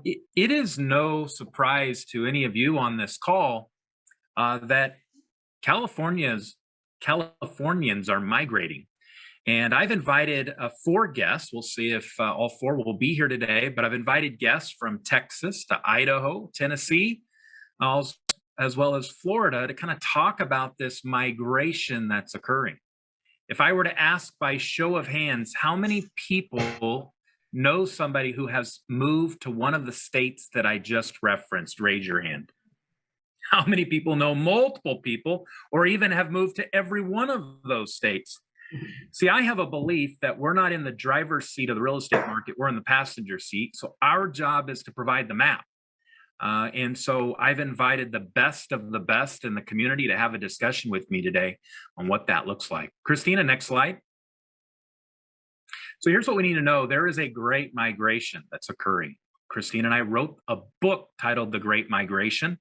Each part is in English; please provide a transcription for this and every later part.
It is no surprise to any of you on this call that California's Californians are migrating. And I've invited four guests. We'll see if all four will be here today, but I've invited guests from Texas to Idaho, Tennessee, als- as well as Florida to kind of talk about this migration that's occurring. If I were to ask by show of hands, how many people know somebody who has moved to one of the states that I just referenced? Raise your hand. How many people know multiple people or even have moved to every one of those states? See, I have a belief that we're not in the driver's seat of the real estate market, we're in the passenger seat. So our job is to provide the map. And so I've invited the best of the best in the community to have a discussion with me today on what that looks like. Christina, next slide. So here's what we need to know. There is a great migration that's occurring. Christina and I wrote a book titled The Great Migration,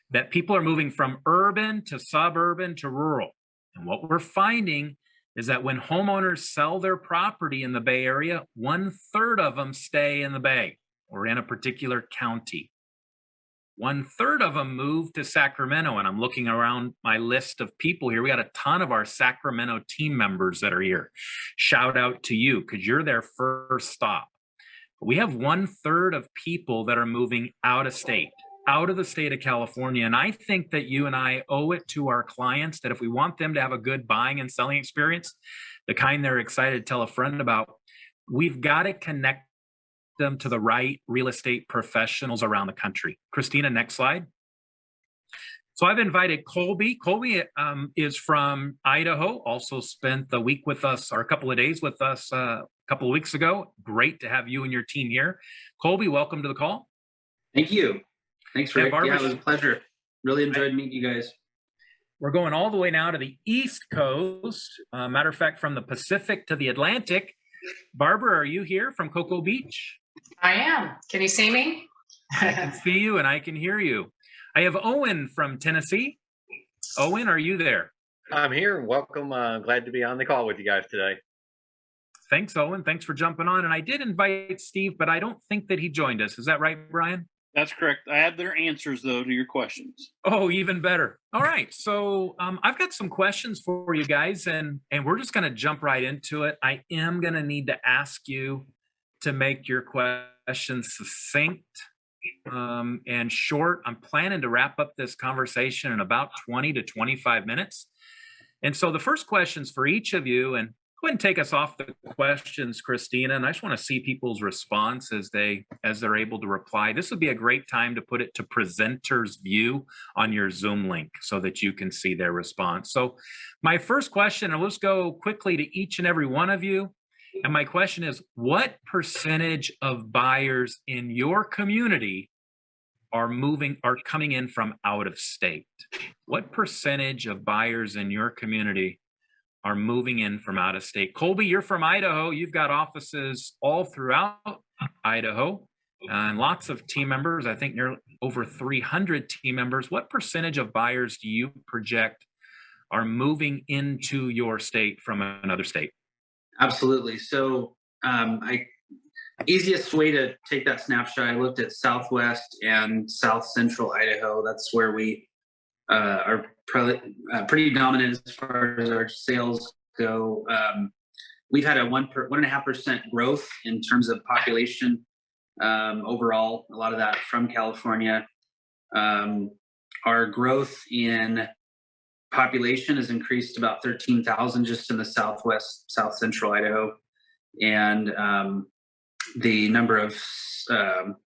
that people are moving from urban to suburban to rural. And what we're finding is that when homeowners sell their property in the Bay Area, 1/3 of them stay in the Bay or in a particular county. 1/3 of them move to Sacramento. And I'm looking around my list of people here. We got a ton of our Sacramento team members that are here. Shout out to you because you're their first stop. We have 1/3 of people that are moving out of state, out of the state of California. And I think that you and I owe it to our clients that if we want them to have a good buying and selling experience, the kind they're excited to tell a friend about, we've got to connect them to the right real estate professionals around the country. Christina, next slide. So I've invited Colby. Colby is from Idaho, also spent the week with us, or a couple of days with us a couple of weeks ago. Great to have you and your team here. Colby, welcome to the call. Thank you. Thanks, Rick. Barbara, yeah, it was a pleasure. Really enjoyed meeting you guys. We're going all the way now to the East Coast. Matter of fact, from the Pacific to the Atlantic. Barbara, are you here from Cocoa Beach? I am. Can you see me? I can see you and I can hear you. I have Owen from Tennessee. Owen, are you there? I'm here. Welcome. Glad to be on the call with you guys today. Thanks, Owen. Thanks for jumping on. And I did invite Steve, but I don't think that he joined us. Is that right, Brian? That's correct. I have their answers, though, to your questions. Oh, even better. All right. So I've got some questions for you guys, and we're just going to jump right into it. I am going to need to ask you to make your questions succinct and short. I'm planning to wrap up this conversation in about 20 to 25 minutes. And so the first questions for each of you, and go ahead and take us off the questions, Christina. And I just want to see people's response as they're able to reply. This would be a great time to put it to presenter's view on your Zoom link so that you can see their response. So my first question, and let's go quickly to each and every one of you. And my question is, what percentage of buyers in your community are coming in from out of state? What percentage of buyers in your community are moving in from out of state? Colby, you're from Idaho. You've got offices all throughout Idaho and lots of team members. I think near over 300 team members. What percentage of buyers do you project are moving into your state from another state? Absolutely. So easiest way to take that snapshot, I looked at Southwest and South Central Idaho. That's where we are pretty dominant as far as our sales go. We've had a 1.5% growth in terms of population overall. A lot of that from California. Our growth in population has increased about 13,000 just in the Southwest, South Central Idaho, and the number of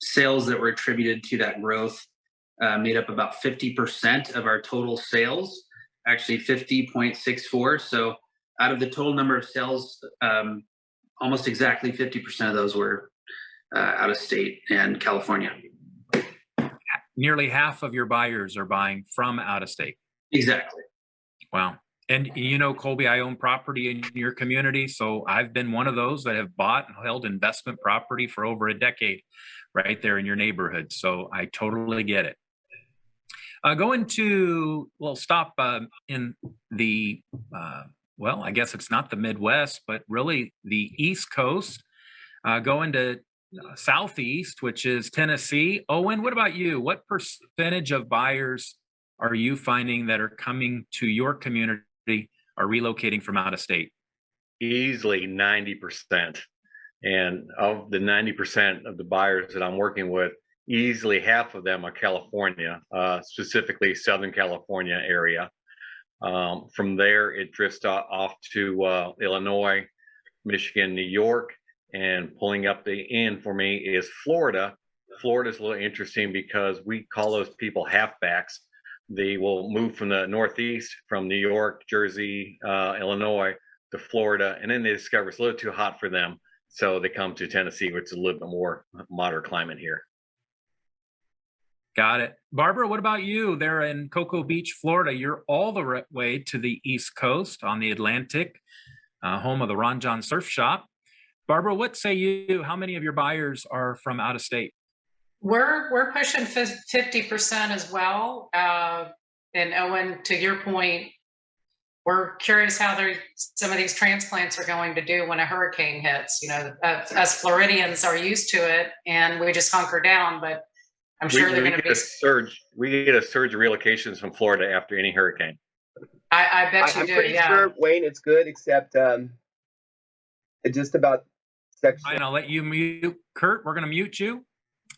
sales that were attributed to that growth made up about 50% of our total sales, actually 50.64. So out of the total number of sales, almost exactly 50% of those were out of state and California. Nearly half of your buyers are buying from out of state. Exactly. Wow. And you know, Colby, I own property in your community. So I've been one of those that have bought and held investment property for over a decade right there in your neighborhood. So I totally get it. Stop in the, I guess it's not the Midwest, but really the East Coast. Going to southeast, which is Tennessee. Owen, what about you? What percentage of buyers are you finding that are coming to your community are relocating from out of state? Easily 90%. And of the 90% of the buyers that I'm working with, easily half of them are California, specifically Southern California area. From there, it drifts off to Illinois, Michigan, New York, and pulling up the end for me is Florida. Florida's a little interesting because we call those people halfbacks. They will move from the Northeast, from New York, Jersey, Illinois to Florida, and then they discover it's a little too hot for them. So they come to Tennessee, which is a little bit more moderate climate here. Got it. Barbara, what about you? There in Cocoa Beach, Florida. You're all the way to the East Coast on the Atlantic, home of the Ron John Surf Shop. Barbara, what say you? How many of your buyers are from out of state? We're pushing 50% as well. And Owen, to your point, we're curious how some of these transplants are going to do when a hurricane hits. You know, us Floridians are used to it, and we just hunker down. But I'm sure they're going to be a surge. We get a surge of relocations from Florida after any hurricane. I bet you I'm do. pretty Yeah. sure, Wayne, it's good, except just about section. Brian, I'll let you mute. Kurt, we're going to mute you.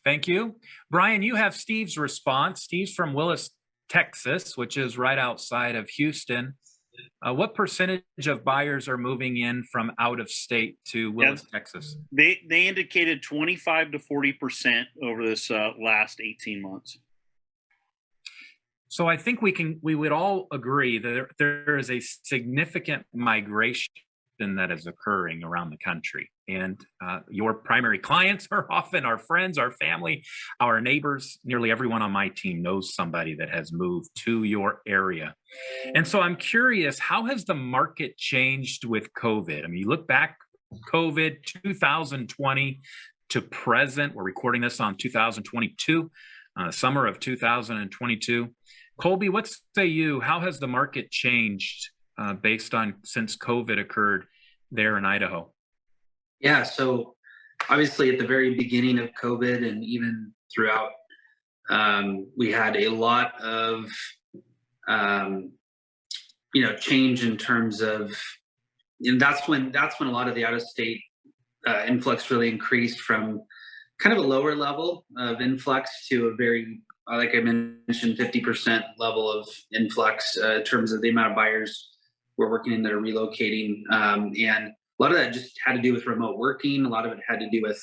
Thank you. Brian, you have Steve's response. Steve's from Willis, Texas, which is right outside of Houston. What percentage of buyers are moving in from out of state to Willis, Texas? They indicated 25 to 40% over this last 18 months. So I think we would all agree that there is a significant migration that is occurring around the country. And your primary clients are often our friends, our family, our neighbors. Nearly everyone on my team knows somebody that has moved to your area. And so I'm curious, how has the market changed with COVID? I mean, you look back, COVID 2020 to present, we're recording this on 2022, summer of 2022. Colby, what say you? How has the market changed based on since COVID occurred there in Idaho? Yeah, so obviously at the very beginning of COVID and even throughout, we had a lot of change in terms of, and that's when a lot of the out of state influx really increased from kind of a lower level of influx to a very, like I mentioned, 50% level of influx in terms of the amount of buyers we're working in that are relocating. And a lot of that just had to do with remote working. A lot of it had to do with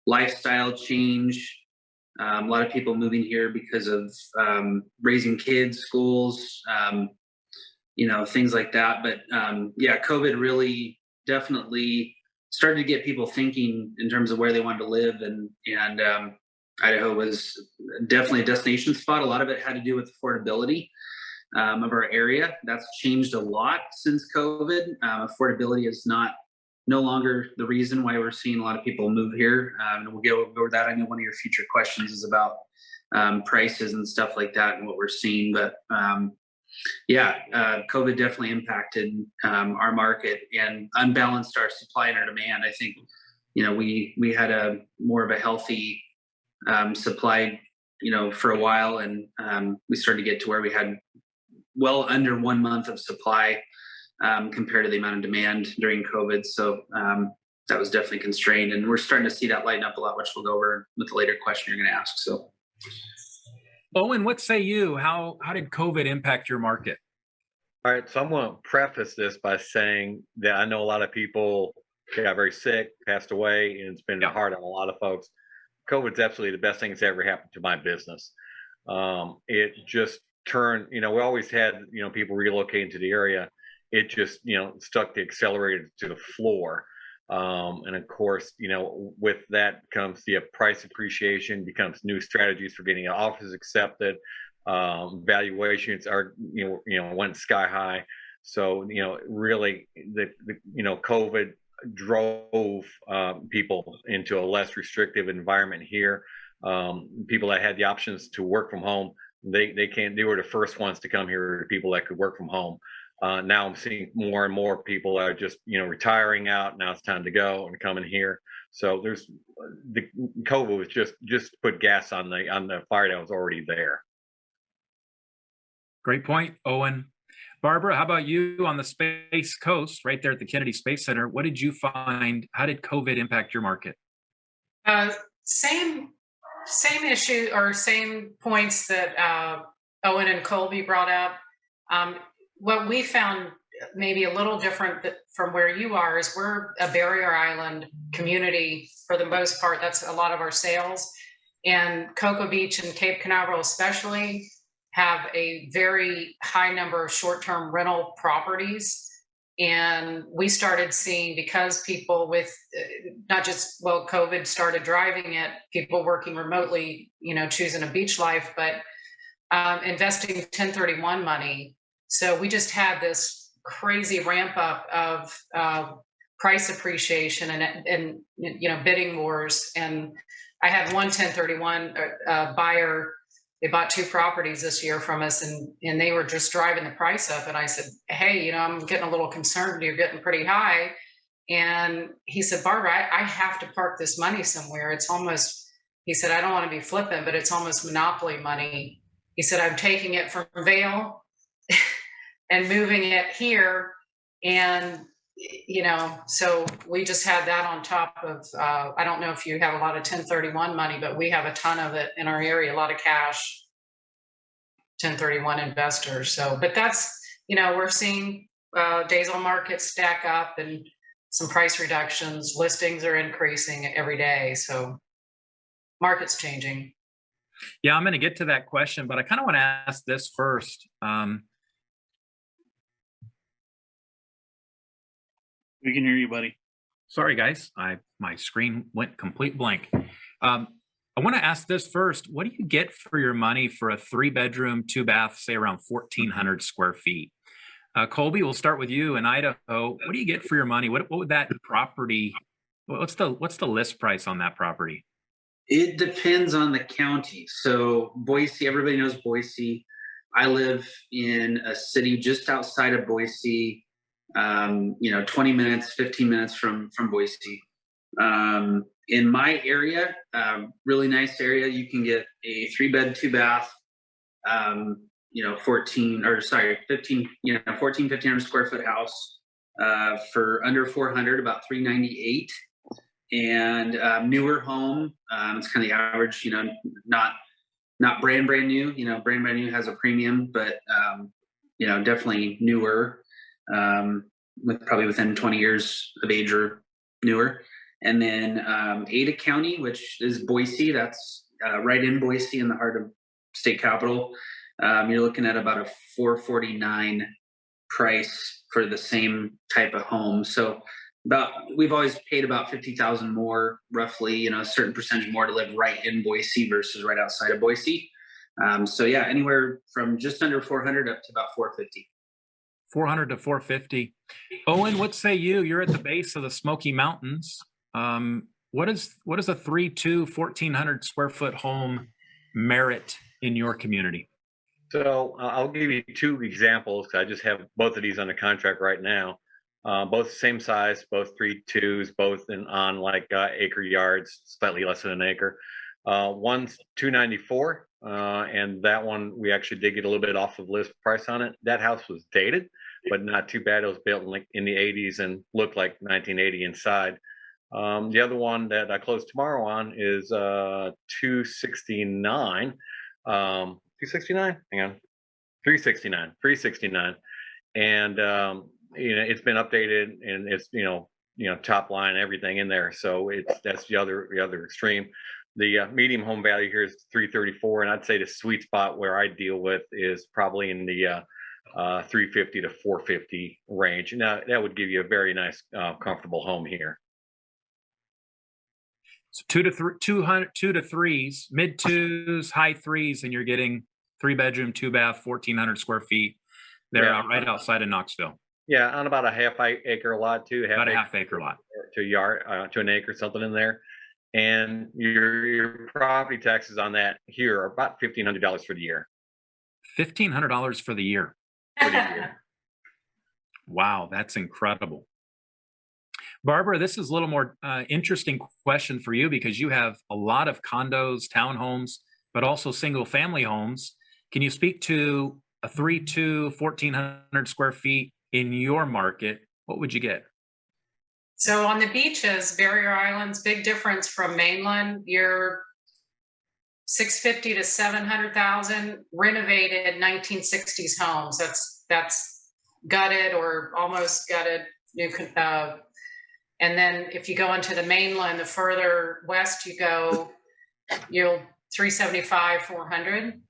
lifestyle change. A lot of people moving here because of raising kids, schools, things like that. But COVID really definitely started to get people thinking in terms of where they wanted to live. And Idaho was definitely a destination spot. A lot of it had to do with affordability of our area. That's changed a lot since COVID. Affordability is no longer the reason why we're seeing a lot of people move here. And we'll go over that. I know one of your future questions is about prices and stuff like that and what we're seeing. But COVID definitely impacted our market and unbalanced our supply and our demand. I think, we had a more of a healthy supply, for a while, and we started to get to where we had well under 1 month of supply compared to the amount of demand during COVID. So that was definitely constrained, and we're starting to see that lighten up a lot, which we'll go over with the later question you're going to ask. So, Owen, what say you? How did COVID impact your market? All right, so I'm going to preface this by saying that I know a lot of people got very sick, passed away, and it's been hard on a lot of folks. COVID's absolutely the best thing that's ever happened to my business. It just turned, we always had, people relocating to the area. It just, stuck the accelerator to the floor. And of course, with that comes the price appreciation, becomes new strategies for getting offers accepted. Valuations are, went sky high. So, really the COVID drove people into a less restrictive environment here. People that had the options to work from home They were the first ones to come here, people that could work from home. Now I'm seeing more and more people are just retiring out. Now it's time to go and coming here. So there's the COVID was just put gas on the fire that was already there. Great point, Owen. Barbara, how about you on the Space Coast, right there at the Kennedy Space Center? What did you find? How did COVID impact your market? Same issue or same points that Owen and Colby brought up. What we found maybe a little different from where you are is we're a barrier island community for the most part. That's a lot of our sales. And Cocoa Beach and Cape Canaveral especially have a very high number of short-term rental properties. And we started seeing, because people with not just, well, COVID started driving it, people working remotely, choosing a beach life, but investing 1031 money. So we just had this crazy ramp up of price appreciation and bidding wars. And I had one 1031 buyer. They bought 2 properties this year from us, and they were just driving the price up. And I said, hey, I'm getting a little concerned. You're getting pretty high. And he said, Barbara, I have to park this money somewhere. It's almost, he said, I don't want to be flippant, but it's almost monopoly money. He said, I'm taking it from Vail and moving it here. And, so we just had that on top of, I don't know if you have a lot of 1031 money, but we have a ton of it in our area, a lot of cash, 1031 investors. So, but that's, we're seeing days on market stack up and some price reductions. Listings are increasing every day. So market's changing. Yeah, I'm going to get to that question, but I kind of want to ask this first. We can hear you, buddy. Sorry, guys. My screen went complete blank. I want to ask this first. What do you get for your money for a 3-bedroom, 2-bath, say around 1,400 square feet? Colby, we'll start with you in Idaho. What do you get for your money? What would that property? What's the list price on that property? It depends on the county. So Boise, everybody knows Boise. I live in a city just outside of Boise. 20 minutes, 15 minutes from Boise. In my area, really nice area, you can get a 3-bed, 2-bath, 1,500 square foot house, for under 400, about 398. And newer home, it's kind of the average, not brand new, brand new has a premium, but, definitely newer. Probably within 20 years of age or newer. And then Ada County, which is Boise, that's right in Boise in the heart of state capital. You're looking at about a $449 price for the same type of home. So we've always paid about $50,000 more, roughly, a certain percentage more to live right in Boise versus right outside of Boise. So yeah, anywhere from just under 400 up to about 450. 400 to 450. Owen, what say you? You're at the base of the Smoky Mountains. What is a 1,400 square foot home merit in your community? So I'll give you 2 examples. I just have both of these under contract right now. Both same size, both 3.2s, both on acre yards, slightly less than an acre. One's 294, and that one we actually did get a little bit off of list price on it. That house was dated, but not too bad. It was built in the 80s and looked like 1980 inside. The other one that I close tomorrow on is 269. 269? Hang on. 369. And it's been updated, and it's top line, everything in there. So that's the other extreme. The medium home value here is 334, and I'd say the sweet spot where I deal with is probably in the 350 to 450 range. Now that would give you a very nice, comfortable home here. So 2 to 3s, mid 2s, high 3s, and you're getting 3-bedroom, 2-bath, 1,400 square feet. They're right outside of Knoxville. Yeah, on about a half-acre lot too. About a half-acre lot to a yard, to an acre, something in there. And your property taxes on that here are about $1,500 for the year. $1,500 for the year. for the year. Wow, that's incredible. Barbara, this is a little more interesting question for you because you have a lot of condos, townhomes, but also single family homes. Can you speak to a 3-2, 1,400 square feet in your market? What would you get? So on the beaches, barrier islands, big difference from mainland. You're 650 to 700,000 renovated 1960s homes. That's gutted or almost gutted. And then if you go into the mainland, the further west you go, you'll 375, 400,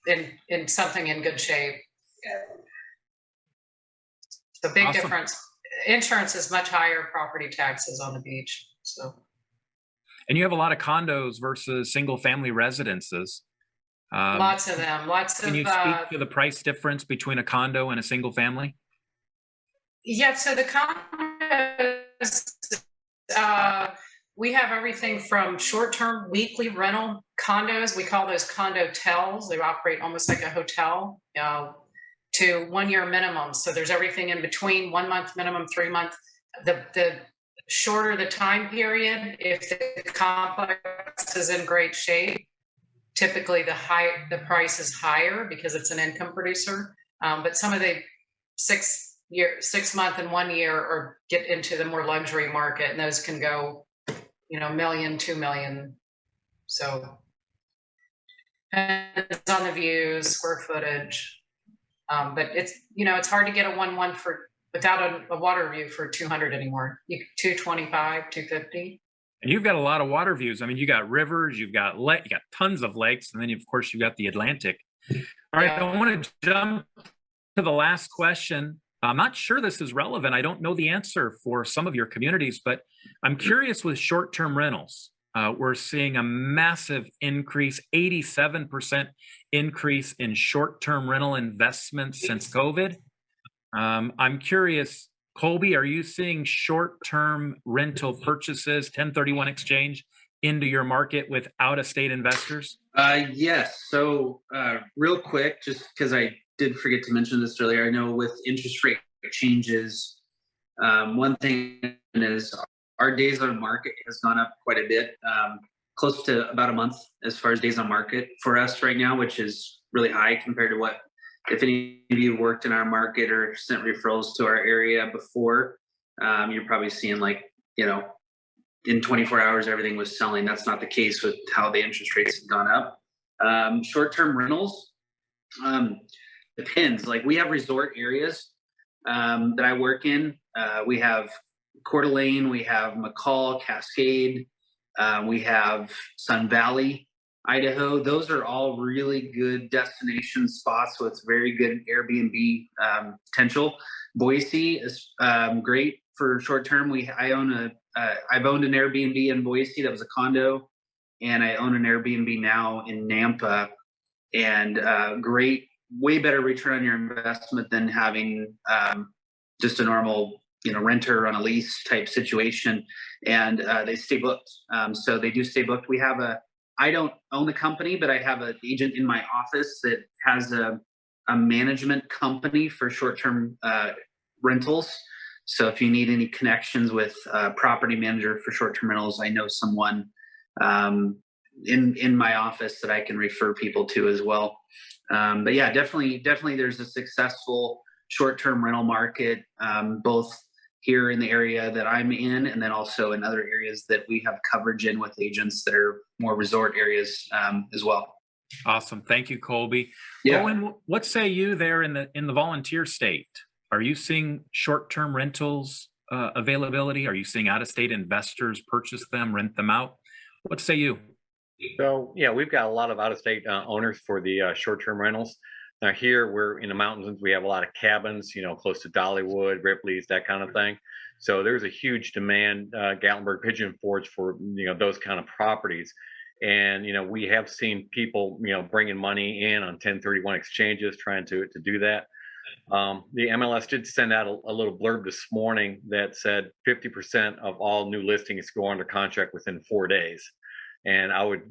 in something in good shape. The big Awesome. difference. Insurance is much higher, property taxes on the beach. So. And you have a lot of condos versus single family residences. Lots of them. Can you speak to the price difference between a condo and a single family? Yeah, so the condos, we have everything from short-term weekly rental condos. We call those condo tels. They operate almost like a hotel, to 1 year minimum. So there's everything in between, 1 month minimum, 3 month. The shorter the time period, if the complex is in great shape, typically the price is higher because it's an income producer. But some of the 6 month and 1 year or get into the more luxury market, and those can go, $1 million, $2 million. So depends on the views, square footage. But it's hard to get a 1-1 without a water view for 200 anymore. 225, 250. And you've got a lot of water views. I mean, you got rivers, you got tons of lakes, and then of course you've got the Atlantic. All right, Yeah. I want to jump to the last question. I'm not sure this is relevant. I don't know the answer for some of your communities, but I'm curious with short-term rentals. We're seeing a massive increase, 87% increase in short-term rental investments since COVID. I'm curious, Colby, are you seeing short-term rental purchases, 1031 exchange into your market with out-of-state investors? Yes. So real quick, just because I did forget to mention this earlier, I know with interest rate changes, one thing is our days on market has gone up quite a bit, close to about a month as far as days on market for us right now, which is really high compared to what, if any of you worked in our market or sent referrals to our area before, you're probably seeing in 24 hours, everything was selling. That's not the case with how the interest rates have gone up. Short-term rentals, depends. Like we have resort areas that I work in. We have Coeur d'Alene, we have McCall, Cascade, we have Sun Valley, Idaho. Those are all really good destination spots with very good Airbnb potential. Boise is great for short term. I've owned an Airbnb in Boise that was a condo, and I own an Airbnb now in Nampa, and great, way better return on your investment than having just a normal renter on a lease type situation. And they stay booked. So they do stay booked. I don't own the company, but I have an agent in my office that has a management company for short-term rentals. So if you need any connections with a property manager for short-term rentals, I know someone in my office that I can refer people to as well. But yeah, definitely there's a successful short-term rental market, both here in the area that I'm in, and then also in other areas that we have coverage in with agents that are more resort areas as well. Awesome. Thank you, Colby. Yeah. Owen, what say you there in the volunteer state? Are you seeing short-term rentals availability? Are you seeing out-of-state investors purchase them, rent them out? What say you? So yeah, we've got a lot of out-of-state owners for the short-term rentals. Now here we're in the mountains. We have a lot of cabins, close to Dollywood, Ripley's, that kind of thing. So there's a huge demand, Gatlinburg, Pigeon Forge for those kind of properties. And we have seen people bringing money in on 1031 exchanges, trying to do that. The MLS did send out a little blurb this morning that said 50% of all new listings go under contract within 4 days. And I would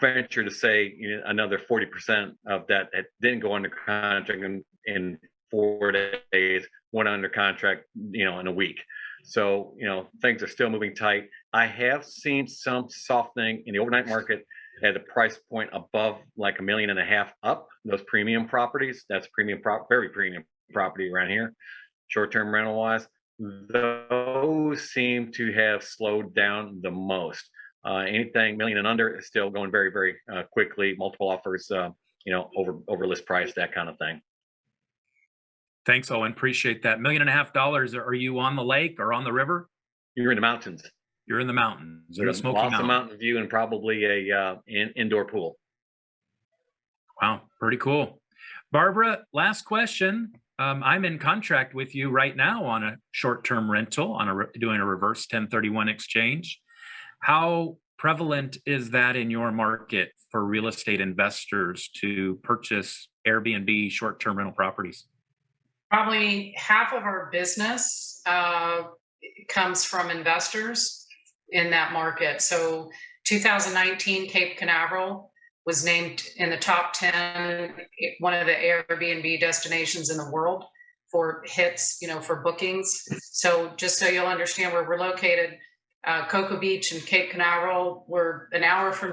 venture to say another 40% of that didn't go under contract in 4 days, went under contract, in a week. So, things are still moving tight. I have seen some softening in the overnight market at a price point above like $1.5 million up. Those premium properties, that's very premium property around here, short-term rental wise. Those seem to have slowed down the most. Anything million and under is still going very, very quickly. Multiple offers, over list price, that kind of thing. Thanks, Owen. Appreciate that. $1.5 million. Are you on the lake or on the river? You're in the mountains. You're in the mountains. In the Smoky Lots Mountains. of mountain view and probably a indoor pool. Wow, pretty cool. Barbara, last question. I'm in contract with you right now on a short-term rental, doing a reverse 1031 exchange. How prevalent is that in your market for real estate investors to purchase Airbnb short-term rental properties? Probably half of our business comes from investors in that market. So 2019, Cape Canaveral was named in the top 10, one of the Airbnb destinations in the world for hits, for bookings. So just so you'll understand where we're located, Cocoa Beach and Cape Canaveral, we're an hour from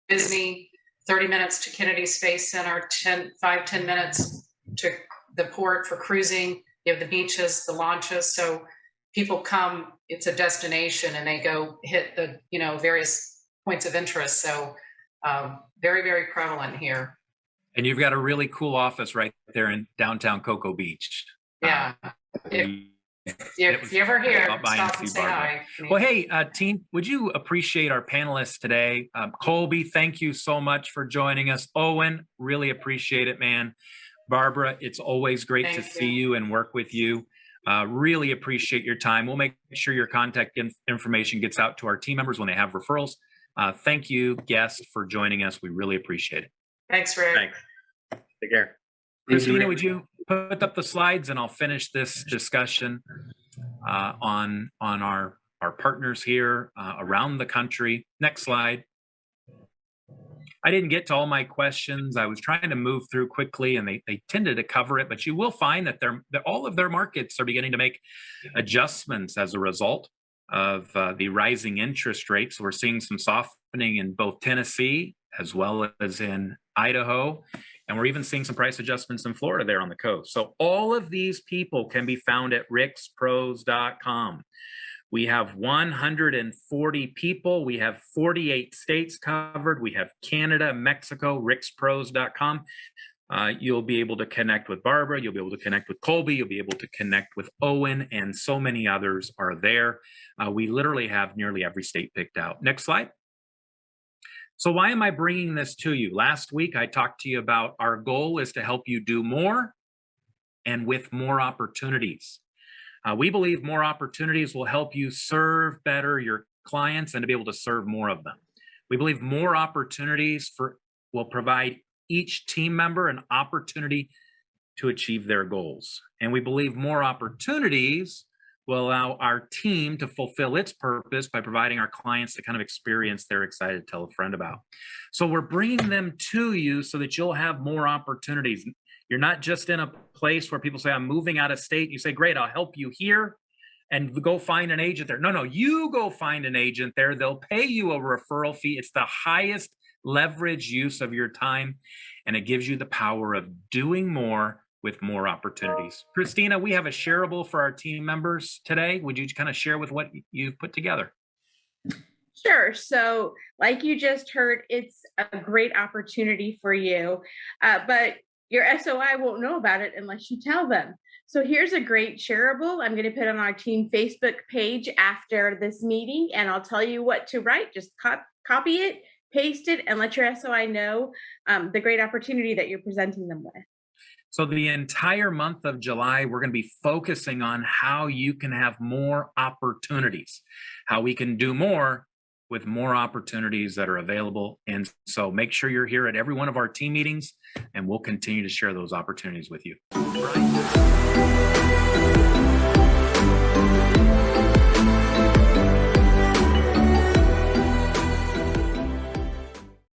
Disney, 30 minutes to Kennedy Space Center, 10 minutes to the port for cruising. You have the beaches, the launches. So people come, it's a destination, and they go hit the, various points of interest. So very, very prevalent here. And you've got a really cool office right there in downtown Cocoa Beach. Yeah. If you're ever here, stop and say hi. Well, hey, team, would you appreciate our panelists today? Colby, thank you so much for joining us. Owen, really appreciate it, man. Barbara, it's always great to see you and work with you. Really appreciate your time. We'll make sure your contact information gets out to our team members when they have referrals. Thank you, guest, for joining us. We really appreciate it. Thanks, Rick. Thanks. Take care. Christina, would you put up the slides, and I'll finish this discussion on our partners here around the country. Next slide. I didn't get to all my questions. I was trying to move through quickly, and they tended to cover it, but you will find that all of their markets are beginning to make adjustments as a result of the rising interest rates. We're seeing some softening in both Tennessee as well as in Idaho. And we're even seeing some price adjustments in Florida there on the coast. So all of these people can be found at rixpros.com. We have 140 people. We have 48 states covered. We have Canada, Mexico, rixpros.com. You'll be able to connect with Barbara. You'll be able to connect with Colby. You'll be able to connect with Owen, and so many others are there. We literally have nearly every state picked out. Next slide. So why am I bringing this to you? Last week, I talked to you about our goal is to help you do more and with more opportunities. We believe more opportunities will help you serve better your clients and to be able to serve more of them. We believe more opportunities will provide each team member an opportunity to achieve their goals. And we believe more opportunities will allow our team to fulfill its purpose by providing our clients the kind of experience they're excited to tell a friend about. So we're bringing them to you so that you'll have more opportunities. You're not just in a place where people say, I'm moving out of state. You say, great, I'll help you here and go find an agent there. No, you go find an agent there. They'll pay you a referral fee. It's the highest leverage use of your time, and it gives you the power of doing more with more opportunities. Christina, we have a shareable for our team members today. Would you kind of share with what you've put together? Sure. So like you just heard, it's a great opportunity for you, but your SOI won't know about it unless you tell them. So here's a great shareable. I'm going to put on our team Facebook page after this meeting, and I'll tell you what to write. Just copy it, paste it, and let your SOI know the great opportunity that you're presenting them with. So the entire month of July, we're going to be focusing on how you can have more opportunities, how we can do more with more opportunities that are available. And so make sure you're here at every one of our team meetings, and we'll continue to share those opportunities with you.